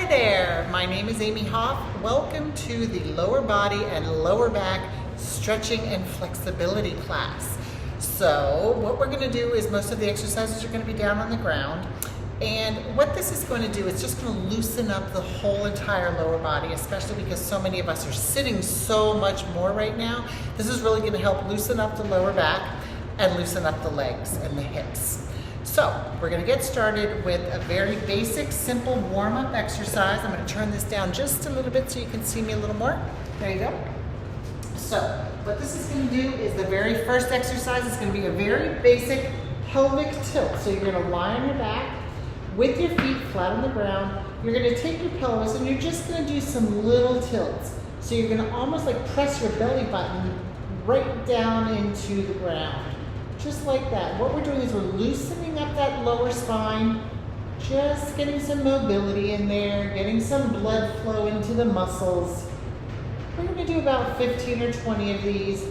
Hi there, my name is Amy Hoff. Welcome to the lower body and lower back stretching and flexibility class. So what we're going to do is most of the exercises are going to be down on the ground, and what this is going to do is just going to loosen up the whole entire lower body, especially because so many of us are sitting so much more right now. This is really going to help loosen up the lower back and loosen up the legs and the hips. So we're going to get started with a very basic, simple warm-up exercise. I'm going to turn this down just a little bit so you can see me a little more. There you go. So what this is going to do is the very first exercise is going to be a very basic pelvic tilt. So you're going to lie on your back with your feet flat on the ground. You're going to take your pelvis and you're just going to do some little tilts. So you're going to almost like press your belly button right down into the ground. Just like that. What we're doing is we're loosening up that lower spine, just getting some mobility in there, getting some blood flow into the muscles. We're going to do about 15 or 20 of these.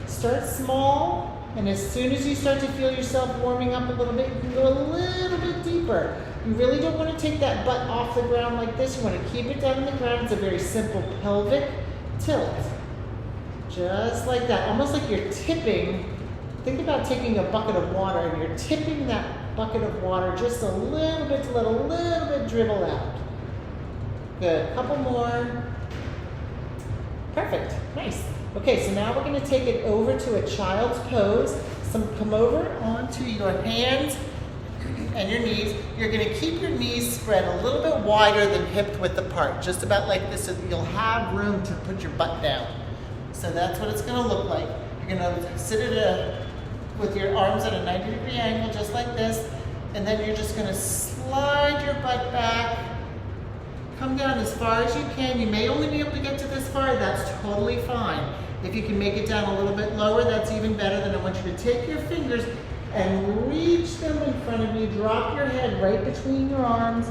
Start small, and as soon as you start to feel yourself warming up a little bit, you can go a little bit deeper. You really don't want to take that butt off the ground like this. You want to keep it down on the ground. It's a very simple pelvic tilt. Just like that, almost like you're tipping. Think about taking a bucket of water and you're tipping that bucket of water just a little bit to let a little bit dribble out. Good, couple more. Perfect, nice. Okay, so now we're gonna take it over to a child's pose. Come over onto your hands and your knees. You're gonna keep your knees spread a little bit wider than hip width apart, just about like this so that you'll have room to put your butt down. So that's what it's gonna look like. You're gonna sit with your arms at a 90-degree angle, just like this, and then you're just gonna slide your butt back, come down as far as you can. You may only be able to get to this far, that's totally fine. If you can make it down a little bit lower, that's even better. Then I want you to take your fingers and reach them in front of you, drop your head right between your arms,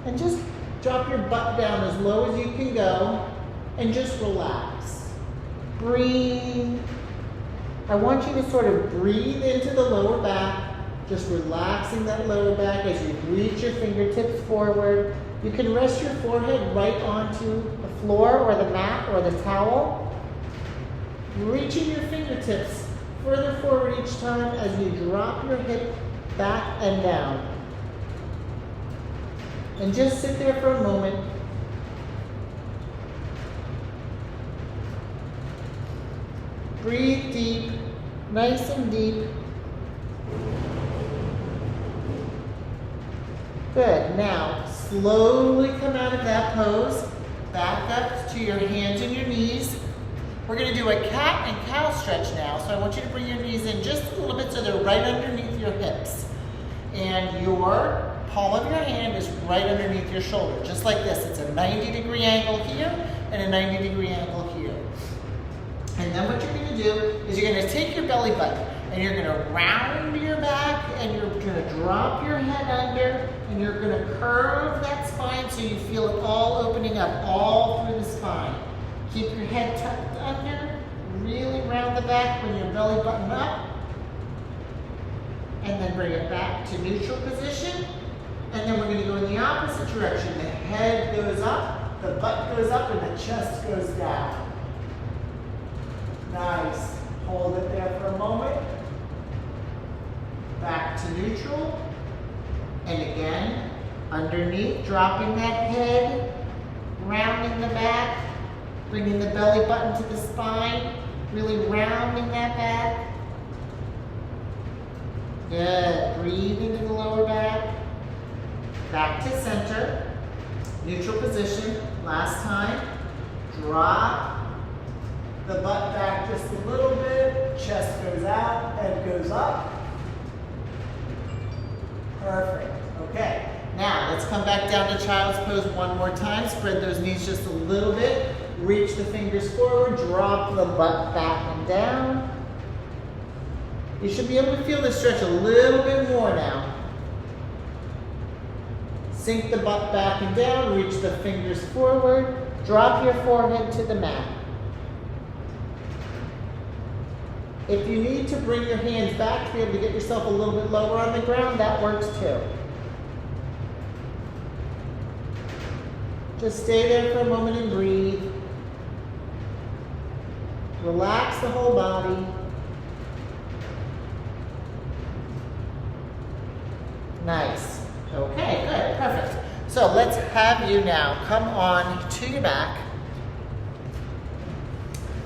and just drop your butt down as low as you can go, and just relax. Breathe. I want you to sort of breathe into the lower back, just relaxing that lower back as you reach your fingertips forward. You can rest your forehead right onto the floor or the mat or the towel. Reaching your fingertips further forward each time as you drop your hip back and down. And just sit there for a moment. Breathe deep, nice and deep. Good. Now, slowly come out of that pose. Back up to your hands and your knees. We're going to do a cat and cow stretch now. So I want you to bring your knees in just a little bit so they're right underneath your hips. And your palm of your hand is right underneath your shoulder, just like this. It's a 90-degree angle here and a 90-degree angle here. And then what you're going to do is you're going to take your belly button and you're going to round your back and you're going to drop your head under and you're going to curve that spine so you feel it all opening up all through the spine. Keep your head tucked under, really round the back, bring your belly button up, and then bring it back to neutral position. And then we're going to go in the opposite direction. The head goes up, the butt goes up, and the chest goes down. Nice. Hold it there for a moment. Back to neutral. And again, underneath, dropping that head, rounding the back, bringing the belly button to the spine, really rounding that back. Good. Breathe into the lower back. Back to center. Neutral position. Last time. Drop the butt back just a little bit, chest goes out, head goes up. Perfect. Okay. Now let's come back down to child's pose one more time. Spread those knees just a little bit. Reach the fingers forward, drop the butt back and down. You should be able to feel the stretch a little bit more now. Sink the butt back and down, reach the fingers forward, drop your forehead to the mat. If you need to bring your hands back to be able to get yourself a little bit lower on the ground, that works too. Just stay there for a moment and breathe. Relax the whole body. Nice. Okay, good, perfect. So let's have you now come on to your back.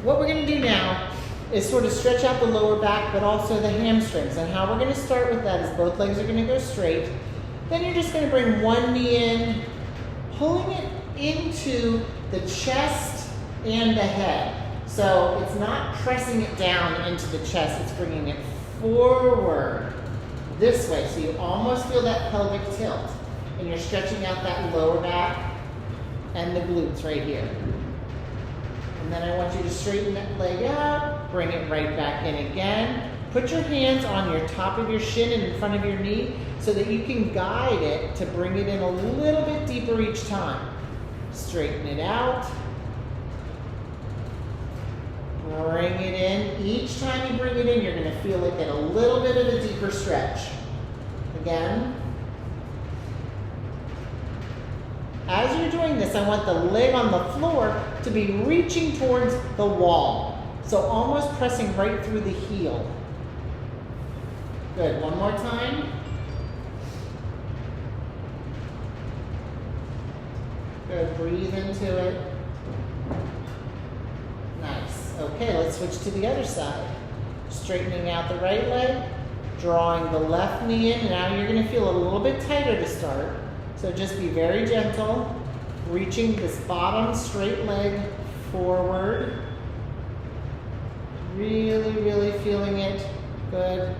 What we're going to do now is sort of stretch out the lower back, but also the hamstrings. And how we're going to start with that is both legs are going to go straight. Then you're just going to bring one knee in, pulling it into the chest and the head. So it's not pressing it down into the chest, it's bringing it forward this way. So you almost feel that pelvic tilt. And you're stretching out that lower back and the glutes right here. And then I want you to straighten that leg out, bring it right back in again. Put your hands on your top of your shin and in front of your knee so that you can guide it to bring it in a little bit deeper each time. Straighten it out. Bring it in. Each time you bring it in, you're going to feel it get a little bit of a deeper stretch. Again. As you're doing this, I want the leg on the floor to be reaching towards the wall. So almost pressing right through the heel. Good, one more time. Good, breathe into it. Nice. Okay, let's switch to the other side. Straightening out the right leg, drawing the left knee in. Now you're going to feel a little bit tighter to start. So just be very gentle, reaching this bottom straight leg forward. Really, really feeling it. Good.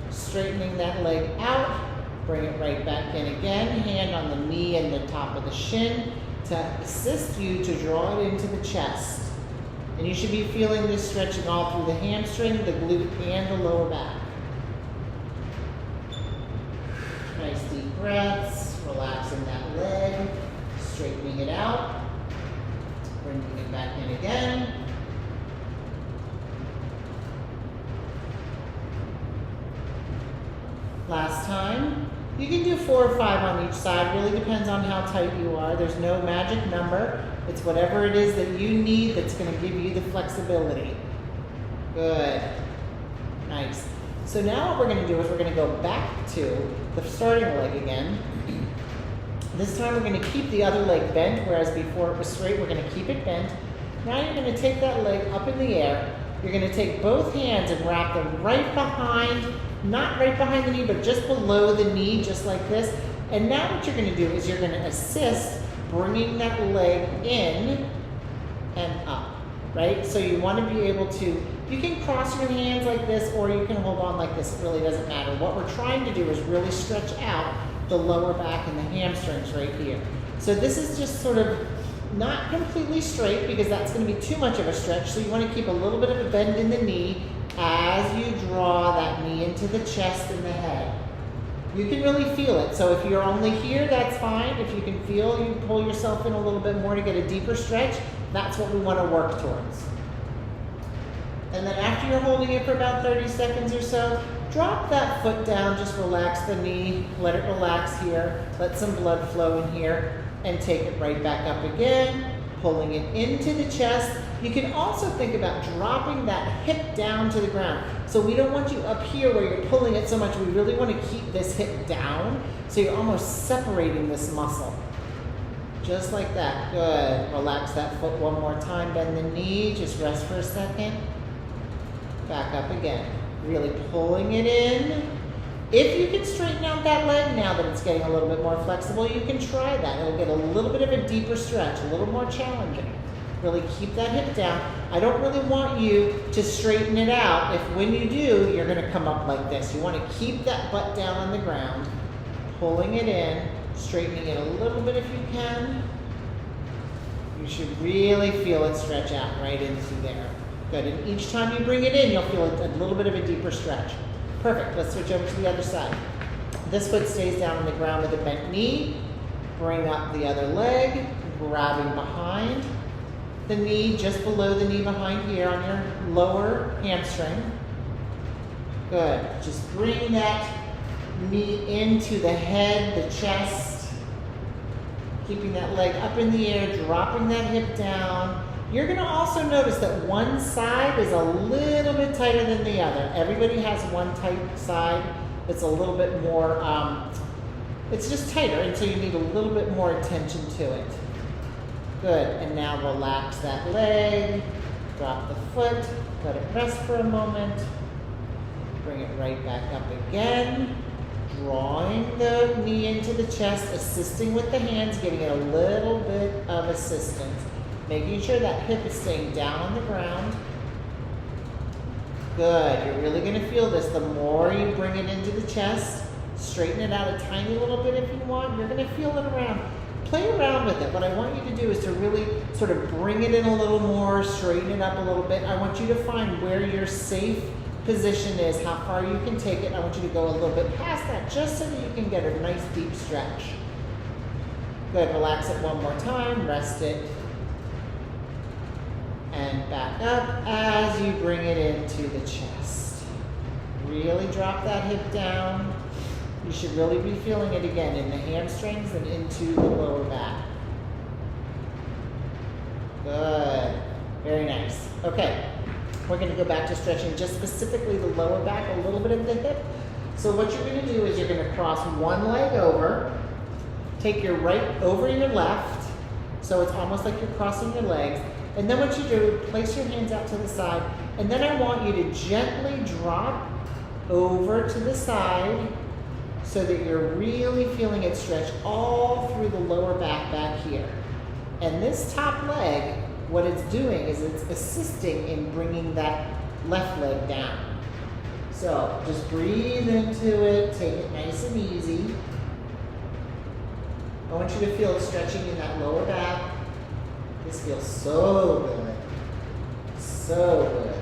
Straightening that leg out. Bring it right back in again. Hand on the knee and the top of the shin to assist you to draw it into the chest. And you should be feeling this stretching all through the hamstring, the glute, and the lower back. Nice deep breaths. Relaxing that leg, straightening it out, bringing it back in again. Last time. You can do 4 or 5 on each side, really depends on how tight you are. There's no magic number. It's whatever it is that you need that's going to give you the flexibility. Good. Nice. So now what we're going to do is we're going to go back to the starting leg again. This time we're going to keep the other leg bent, whereas before it was straight, we're going to keep it bent. Now you're going to take that leg up in the air. You're going to take both hands and wrap them right behind, not right behind the knee, but just below the knee, just like this. And now what you're going to do is you're going to assist bringing that leg in and up, right? So you want to be able to, you can cross your hands like this, or you can hold on like this. It really doesn't matter. What we're trying to do is really stretch out the lower back and the hamstrings right here. So this is just sort of not completely straight because that's going to be too much of a stretch. So you want to keep a little bit of a bend in the knee as you draw that knee into the chest and the head. You can really feel it. So if you're only here, that's fine. If you can feel, you pull yourself in a little bit more to get a deeper stretch. That's what we want to work towards. And then after you're holding it for about 30 seconds or so, drop that foot down, just relax the knee, let it relax here, let some blood flow in here, and take it right back up again, pulling it into the chest. You can also think about dropping that hip down to the ground. So we don't want you up here where you're pulling it so much. We really want to keep this hip down, so you're almost separating this muscle. Just like that. Good. Relax that foot one more time, bend the knee, just rest for a second. Back up again. Really pulling it in. If you can straighten out that leg now that it's getting a little bit more flexible, you can try that. It'll get a little bit of a deeper stretch, a little more challenging. Really keep that hip down. I don't really want you to straighten it out if when you do, you're going to come up like this. You want to keep that butt down on the ground, pulling it in, straightening it a little bit if you can. You should really feel it stretch out right into there. Good, and each time you bring it in, you'll feel a little bit of a deeper stretch. Perfect, let's switch over to the other side. This foot stays down on the ground with a bent knee. Bring up the other leg, grabbing behind the knee, just below the knee behind here on your lower hamstring. Good, just bring that knee into the head, the chest. Keeping that leg up in the air, dropping that hip down. You're gonna also notice that one side is a little bit tighter than the other. Everybody has one tight side that's a little bit more, it's just tighter, and so you need a little bit more attention to it. Good, and now relax that leg, drop the foot, let it rest for a moment. Bring it right back up again. Drawing the knee into the chest, assisting with the hands, getting a little bit of assistance. Making sure that hip is staying down on the ground. Good, you're really gonna feel this. The more you bring it into the chest, straighten it out a tiny little bit if you want, you're gonna feel it around. Play around with it. What I want you to do is to really sort of bring it in a little more, straighten it up a little bit. I want you to find where your safe position is, how far you can take it. I want you to go a little bit past that just so that you can get a nice deep stretch. Good, relax it one more time, rest it. And back up as you bring it into the chest. Really drop that hip down. You should really be feeling it again in the hamstrings and into the lower back. Good, very nice. Okay. We're going to go back to stretching just specifically the lower back, a little bit of the hip. So what you're going to do is you're going to cross one leg over, take your right over your left, so it's almost like you're crossing your legs. And then what you do, place your hands out to the side, and then I want you to gently drop over to the side so that you're really feeling it stretch all through the lower back here. And this top leg, what it's doing is it's assisting in bringing that left leg down. So just breathe into it, take it nice and easy. I want you to feel it stretching in that lower back. This feels so good, so good.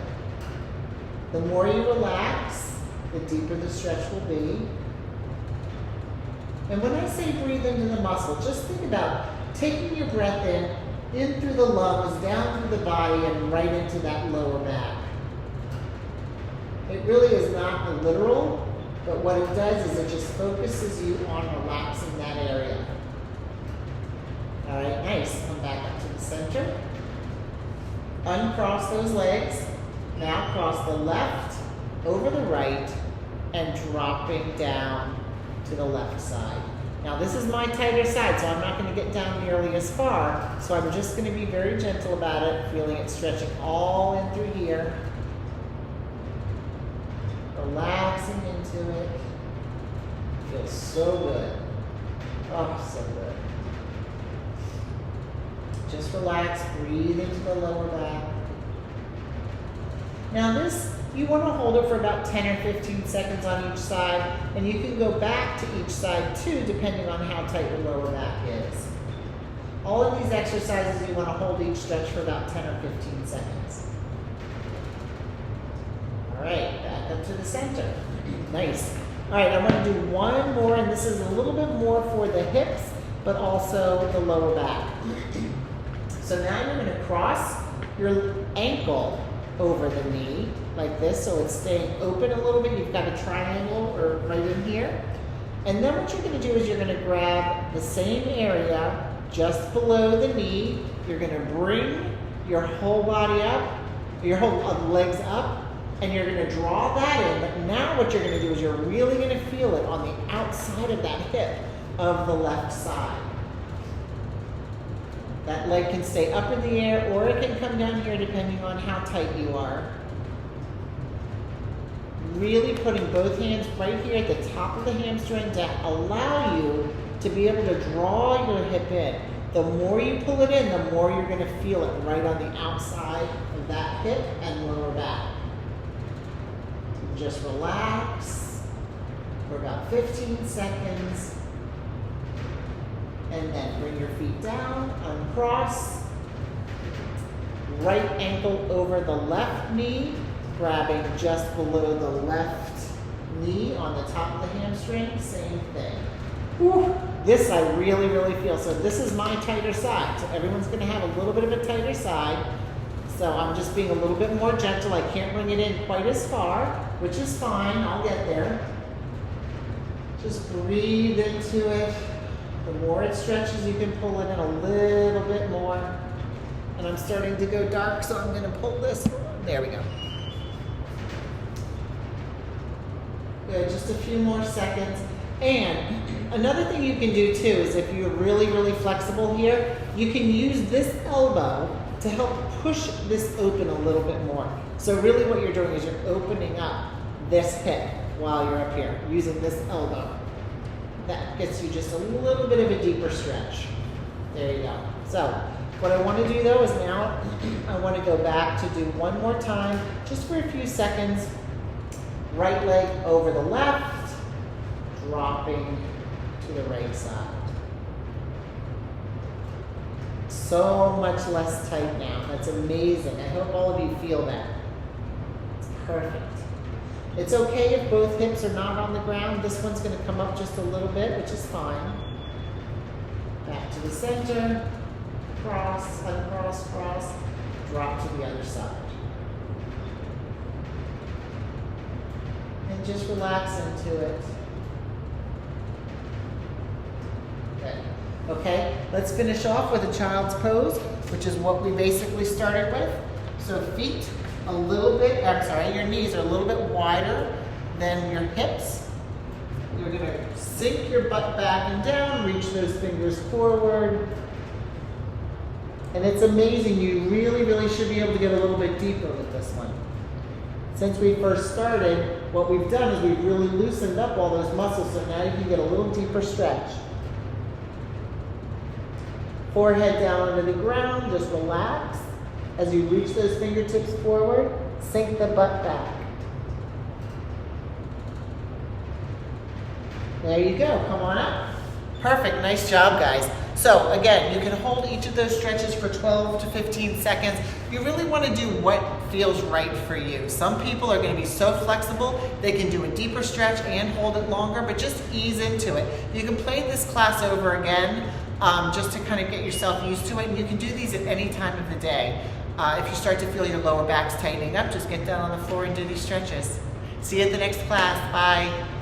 The more you relax, the deeper the stretch will be. And when I say breathe into the muscle, just think about taking your breath in through the lungs, down through the body, and right into that lower back. It really is not literal, but what it does is it just focuses you on relaxing that area. All right, nice. Come back up to the center. Uncross those legs. Now cross the left over the right and dropping down to the left side. Now this is my tighter side, so I'm not going to get down nearly as far. So I'm just going to be very gentle about it, feeling it stretching all in through here. Relaxing into it. Feels so good. Oh, so good. Just relax, breathe into the lower back. Now this, you want to hold it for about 10 or 15 seconds on each side, and you can go back to each side too, depending on how tight your lower back is. All of these exercises, you want to hold each stretch for about 10 or 15 seconds. All right, back up to the center. Nice. All right, I'm going to do one more, and this is a little bit more for the hips, but also the lower back. So now you're going to cross your ankle over the knee like this, so it's staying open a little bit. You've got a triangle or right in here. And then what you're going to do is you're going to grab the same area just below the knee. You're going to bring your whole body up, your whole legs up, and you're going to draw that in. But now what you're going to do is you're really going to feel it on the outside of that hip of the left side. That leg can stay up in the air, or it can come down here depending on how tight you are. Really putting both hands right here at the top of the hamstring to allow you to be able to draw your hip in. The more you pull it in, the more you're going to feel it right on the outside of that hip and lower back. Just relax for about 15 seconds. And then bring your feet down, uncross. Right ankle over the left knee, grabbing just below the left knee on the top of the hamstring, same thing. Whew. This I really, really feel. So this is my tighter side. So everyone's going to have a little bit of a tighter side. So I'm just being a little bit more gentle. I can't bring it in quite as far, which is fine. I'll get there. Just breathe into it. The more it stretches, you can pull it in a little bit more. And I'm starting to go dark, so I'm gonna pull this. There we go. Good, just a few more seconds. And another thing you can do too is if you're really, really flexible here, you can use this elbow to help push this open a little bit more. So really what you're doing is you're opening up this hip while you're up here, using this elbow. That gets you just a little bit of a deeper stretch. There you go. So what I want to do though is now I want to go back to do one more time, just for a few seconds. Right leg over the left, dropping to the right side. So much less tight now. That's amazing. I hope all of you feel that. It's perfect. It's okay if both hips are not on the ground. This one's going to come up just a little bit, which is fine. Back to the center, cross, uncross, cross, drop to the other side. And just relax into it. Good. Okay, let's finish off with a child's pose, which is what we basically started with. So feet a little bit, your knees are a little bit wider than your hips. You're gonna sink your butt back and down, reach those fingers forward. And it's amazing, you really, really should be able to get a little bit deeper with this one. Since we first started, what we've done is we've really loosened up all those muscles, so now you can get a little deeper stretch. Forehead down onto the ground, just relax. As you reach those fingertips forward, sink the butt back. There you go, come on up. Perfect, nice job guys. So again, you can hold each of those stretches for 12 to 15 seconds. You really want to do what feels right for you. Some people are going to be so flexible, they can do a deeper stretch and hold it longer, but just ease into it. You can play this class over again just to kind of get yourself used to it, and you can do these at any time of the day. If you start to feel your lower back's tightening up, just get down on the floor and do these stretches. See you at the next class. Bye.